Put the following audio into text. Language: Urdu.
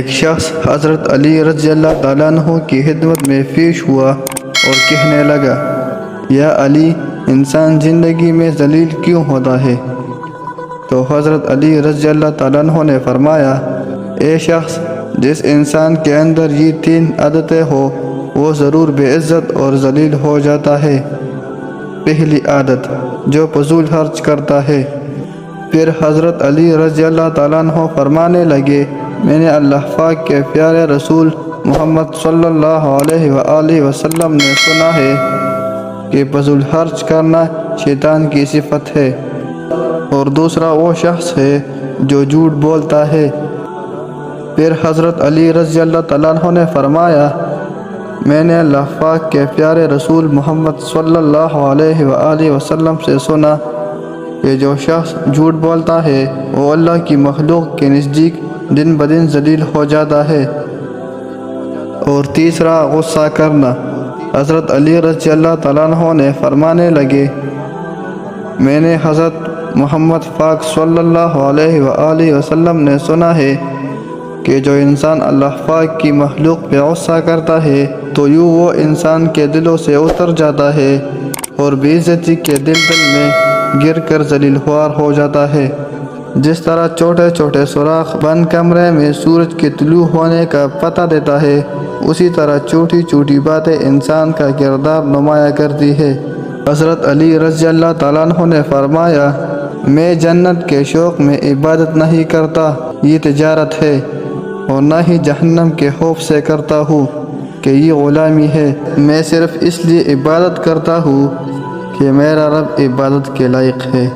ایک شخص حضرت علی رضی اللہ تعالیٰ عنہ کی خدمت میں پیش ہوا اور کہنے لگا، یا علی، انسان زندگی میں ذلیل کیوں ہوتا ہے؟ تو حضرت علی رضی اللہ تعالیٰ عنہ نے فرمایا، اے شخص، جس انسان کے اندر یہ 3 عادتیں ہو وہ ضرور بے عزت اور ذلیل ہو جاتا ہے۔ پہلی عادت، جو فضول خرچ کرتا ہے۔ پھر حضرت علی رضی اللہ تعالیٰ عنہ فرمانے لگے، میں نے اللہ پاک کے پیارے رسول محمد صلی اللہ علیہ وآلہ وسلم نے سنا ہے کہ فضول خرچ کرنا شیطان کی صفت ہے، اور دوسرا وہ شخص ہے جو جھوٹ بولتا ہے۔ پھر حضرت علی رضی اللہ تعالیٰ عنہ نے فرمایا، میں نے اللہ پاک کے پیارے رسول محمد صلی اللہ علیہ وآلہ وسلم سے سنا کہ جو شخص جھوٹ بولتا ہے وہ اللہ کی مخلوق کے نزدیک دن بدن ذلیل ہو جاتا ہے۔ اور تیسرا، غصہ کرنا۔ حضرت علی رضی اللہ تعالیٰ عنہ نے فرمانے لگے، میں نے حضرت محمد پاک صلی اللہ علیہ وآلہ وسلم نے سنا ہے کہ جو انسان اللہ پاک کی مخلوق پہ غصہ کرتا ہے تو یوں وہ انسان کے دلوں سے اتر جاتا ہے اور بے عزتی کے دلدل میں گر کر ذلیل خوار ہو جاتا ہے۔ جس طرح چھوٹے چھوٹے سوراخ بند کمرے میں سورج کے طلوع ہونے کا پتہ دیتا ہے، اسی طرح چھوٹی چھوٹی باتیں انسان کا کردار نمایاں کرتی ہے۔ حضرت علی رضی اللہ تعالیٰ عنہ نے فرمایا، میں جنت کے شوق میں عبادت نہیں کرتا، یہ تجارت ہے، اور نہ ہی جہنم کے خوف سے کرتا ہوں کہ یہ غلامی ہے۔ میں صرف اس لیے عبادت کرتا ہوں کہ میرا رب عبادت کے لائق ہے۔